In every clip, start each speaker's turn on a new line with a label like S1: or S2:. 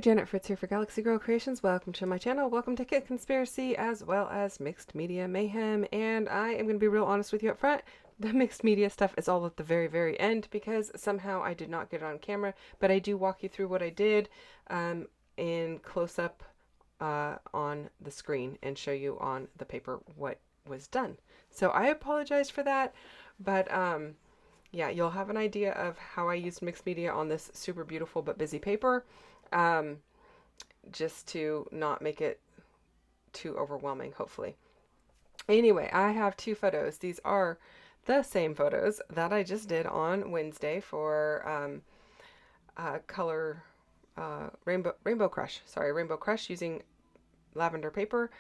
S1: Janet Fritz here for Galaxy Girl Creations. Welcome to my channel. Welcome to Kit Conspiracy as well as Mixed Media Mayhem. And I am going to be real honest with you up front. The mixed media stuff is all at the very, very end because somehow I did not get it on camera. But I do walk you through what I did in close-up on the screen and show you on the paper what was done. So I apologize for that. But yeah, you'll have an idea of how I used mixed media on this super beautiful but busy paper. Just to not make it too overwhelming, hopefully. Anyway, I have two photos. These are the same photos that I just did on Wednesday for color Rainbow Crush using lavender paper.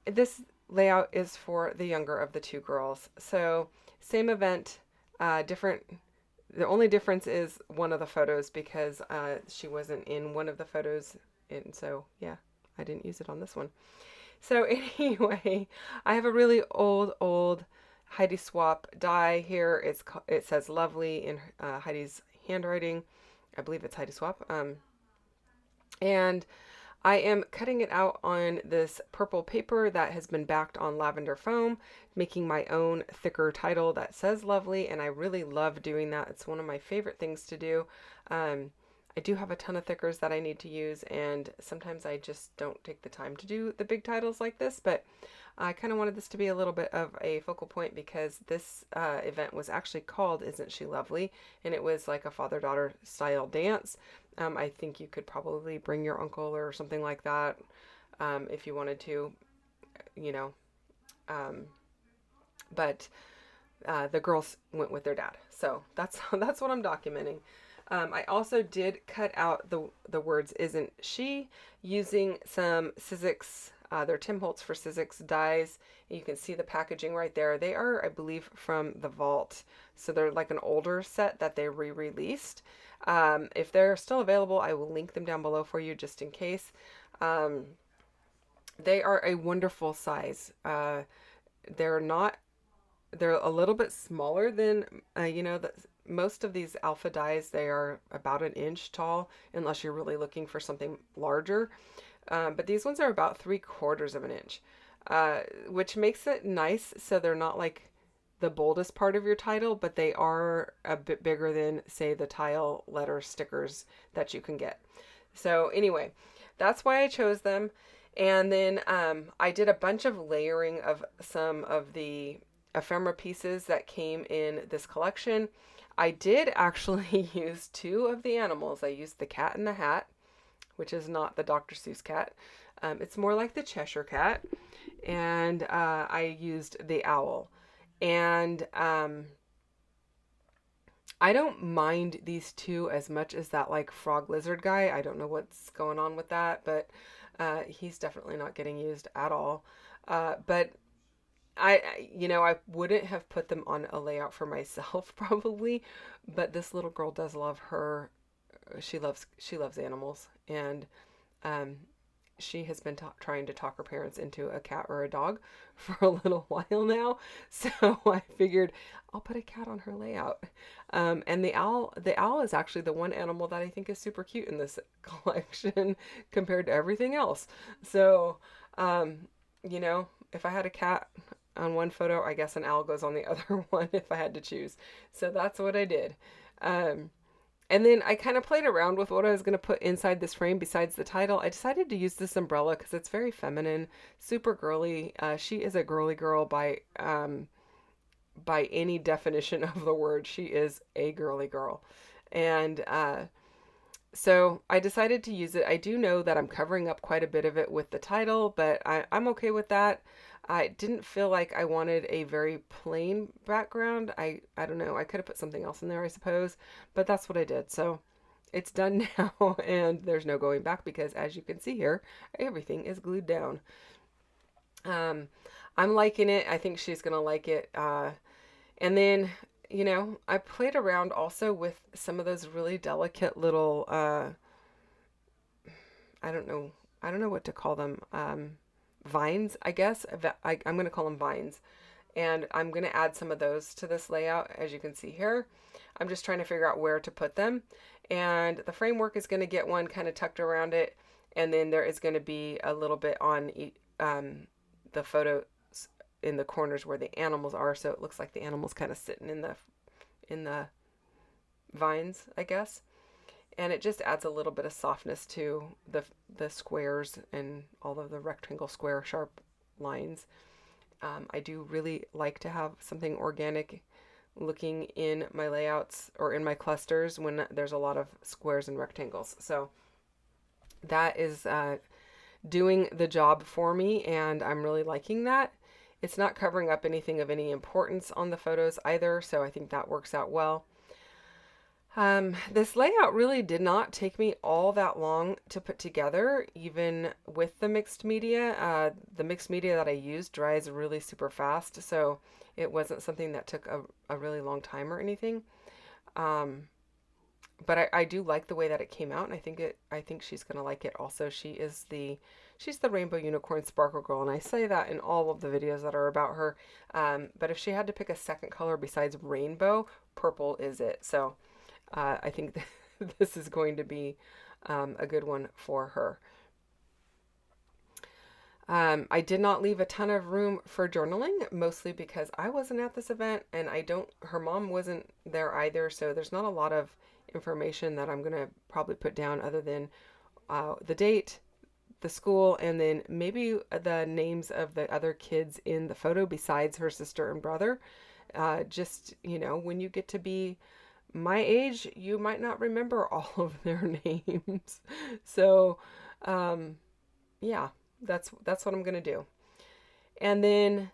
S1: This layout is for the younger of the two girls. So same event, different. The only difference is one of the photos because she wasn't in one of the photos. And so, yeah, I didn't use it on this one. So anyway, I have a really old Heidi Swap die here. It says lovely in Heidi's handwriting. I believe it's Heidi Swap. And I am cutting it out on this purple paper that has been backed on lavender foam, making my own thicker title that says lovely, and I really love doing that. It's one of my favorite things to do. I do have a ton of thickers that I need to use, and sometimes I just don't take the time to do the big titles like this, but I kind of wanted this to be a little bit of a focal point because this event was actually called Isn't She Lovely? And it was like a father-daughter style dance. I think you could probably bring your uncle or something like that if you wanted to, you know. But the girls went with their dad. So that's what I'm documenting. I also did cut out the words Isn't She using some Sizzix. They're Tim Holtz for Sizzix dies. You can see the packaging right there. They are, I believe, from the vault. So they're like an older set that they re-released. If they're still available, I will link them down below for you just in case. They are a wonderful size. They're a little bit smaller than, most of these alpha dies, they are about an inch tall, unless you're really looking for something larger. But these ones are about 3/4 of an inch, which makes it nice. So they're not like the boldest part of your title, but they are a bit bigger than, say, the tile letter stickers that you can get. So anyway, that's why I chose them. And then I did a bunch of layering of some of the ephemera pieces that came in this collection. I did actually use two of the animals. I used the cat in the hat, which is not the Dr. Seuss cat. It's more like the Cheshire cat. And I used the owl. And I don't mind these two as much as that like frog lizard guy. I don't know what's going on with that, but he's definitely not getting used at all. But I wouldn't have put them on a layout for myself probably, but this little girl does love her. She loves animals, and she has been trying to talk her parents into a cat or a dog for a little while now. So I figured I'll put a cat on her layout. And the owl is actually the one animal that I think is super cute in this collection compared to everything else. So, if I had a cat on one photo, I guess an owl goes on the other one if I had to choose. So that's what I did. And then I kind of played around with what I was going to put inside this frame besides the title. I decided to use this umbrella because it's very feminine, super girly. She is a girly girl by any definition of the word. She is a girly girl. And so I decided to use it. I do know that I'm covering up quite a bit of it with the title, but I'm okay with that. I didn't feel like I wanted a very plain background. I don't know. I could have put something else in there, I suppose, but that's what I did. So it's done now, and there's no going back because, as you can see here, everything is glued down. I'm liking it. I think she's going to like it. And then, I played around also with some of those really delicate little, I don't know what to call them. Vines, I guess. I'm going to call them vines. And I'm going to add some of those to this layout, as you can see here. I'm just trying to figure out where to put them. And the framework is going to get one kind of tucked around it. And then there is going to be a little bit on the photos in the corners where the animals are. So it looks like the animals kind of sitting in the vines, I guess. And it just adds a little bit of softness to the squares and all of the rectangle square sharp lines. I do really like to have something organic looking in my layouts or in my clusters when there's a lot of squares and rectangles. So that is doing the job for me, and I'm really liking that. It's not covering up anything of any importance on the photos either, so I think that works out well. This layout really did not take me all that long to put together, even with the mixed media. The mixed media that I used dries really super fast, so it wasn't something that took a really long time or anything. But I do like the way that it came out, and I think she's gonna like it also. She's the Rainbow Unicorn Sparkle Girl, and I say that in all of the videos that are about her. But if she had to pick a second color besides rainbow, purple is it. So I think this is going to be a good one for her. I did not leave a ton of room for journaling, mostly because I wasn't at this event, and her mom wasn't there either, so there's not a lot of information that I'm going to probably put down other than the date, the school, and then maybe the names of the other kids in the photo besides her sister and brother. Just, when you get to be my age, you might not remember all of their names. So, yeah, that's what I'm going to do. And then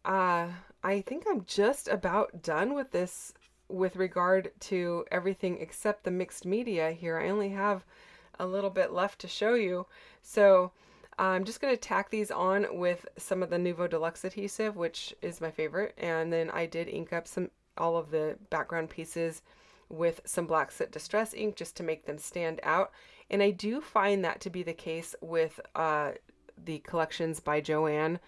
S1: I think I'm just about done with this with regard to everything except the mixed media here. I only have a little bit left to show you. So I'm just going to tack these on with some of the Nuvo Deluxe adhesive, which is my favorite. And then I did ink up all of the background pieces with some Black Soot Distress ink just to make them stand out. And I do find that to be the case with the collections by Joanne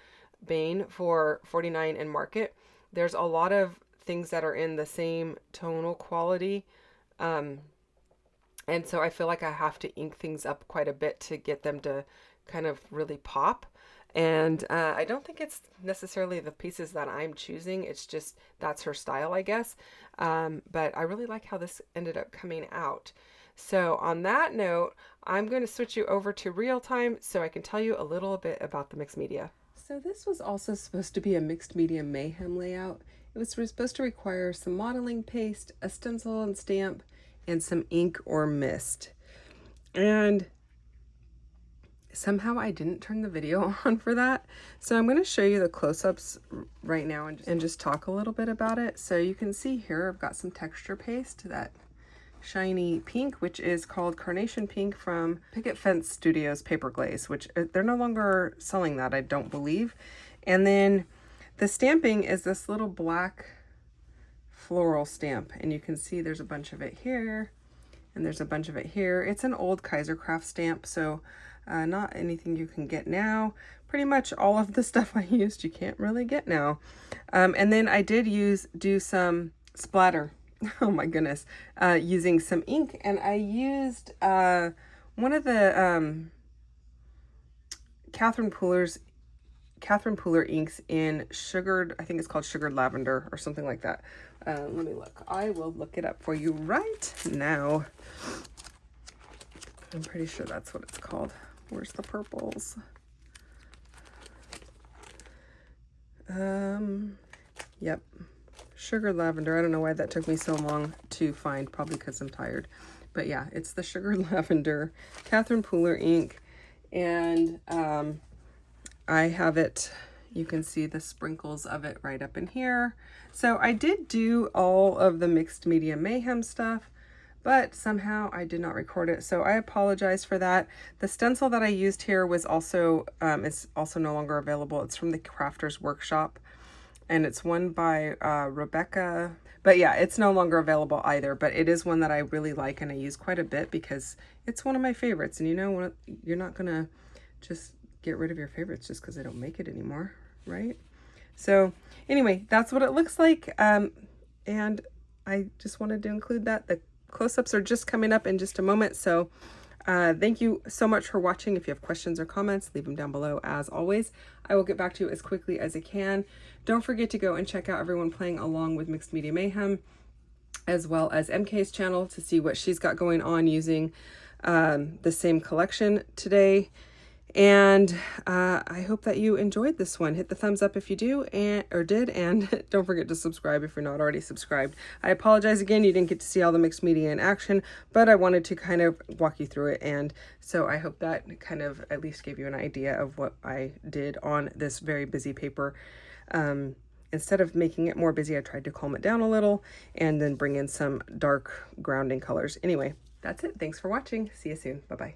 S1: Bain for 49 and Market. There's a lot of things that are in the same tonal quality. And so I feel like I have to ink things up quite a bit to get them to kind of really pop. And I don't think it's necessarily the pieces that I'm choosing. It's just that's her style, I guess. But I really like how this ended up coming out. So on that note, I'm going to switch you over to real time so I can tell you a little bit about the mixed media. So this was also supposed to be a Mixed Media Mayhem layout. It was supposed to require some modeling paste, a stencil and stamp, and some ink or mist. And somehow I didn't turn the video on for that. So I'm going to show you the close-ups right now and just talk a little bit about it. So you can see here I've got some texture paste, that shiny pink, which is called Carnation Pink from Picket Fence Studios Paper Glaze, which they're no longer selling that, I don't believe. And then the stamping is this little black floral stamp, and you can see there's a bunch of it here and there's a bunch of it here. It's an old Kaisercraft stamp, so not anything you can get now. Pretty much all of the stuff I used you can't really get now. And then I did do some splatter. Oh my goodness. Using some ink, and I used one of the Catherine Pooler inks in sugared, I think it's called sugared lavender or something like that. Let me look. I will look it up for you right now. I'm pretty sure that's what it's called. Where's the purples? Yep. Sugar lavender. I don't know why that took me so long to find, probably because I'm tired. But yeah, it's the sugar lavender Catherine Pooler ink. And I have it, you can see the sprinkles of it right up in here. So I did do all of the Mixed Media Mayhem stuff, but somehow I did not record it. So I apologize for that. The stencil that I used here was also, it's also no longer available. It's from the Crafters Workshop, and it's one by Rebecca. But yeah, it's no longer available either, but it is one that I really like and I use quite a bit because it's one of my favorites. And you know, you're not gonna just get rid of your favorites just because they don't make it anymore, right? So anyway, that's what it looks like. And I just wanted to include that. The close-ups are just coming up in just a moment. So thank you so much for watching. If you have questions or comments, leave them down below. As always, I will get back to you as quickly as I can. Don't forget to go and check out everyone playing along with Mixed Media Mayhem, as well as MK's channel, to see what she's got going on using the same collection today. And I hope that you enjoyed this one. Hit the thumbs up if you do, and don't forget to subscribe if you're not already subscribed. I apologize again, you didn't get to see all the mixed media in action, but I wanted to kind of walk you through it, and so I hope that kind of at least gave you an idea of what I did on this very busy paper. Instead of making it more busy, I tried to calm it down a little and then bring in some dark grounding colors. Anyway, that's it. Thanks for watching. See you soon. Bye-bye.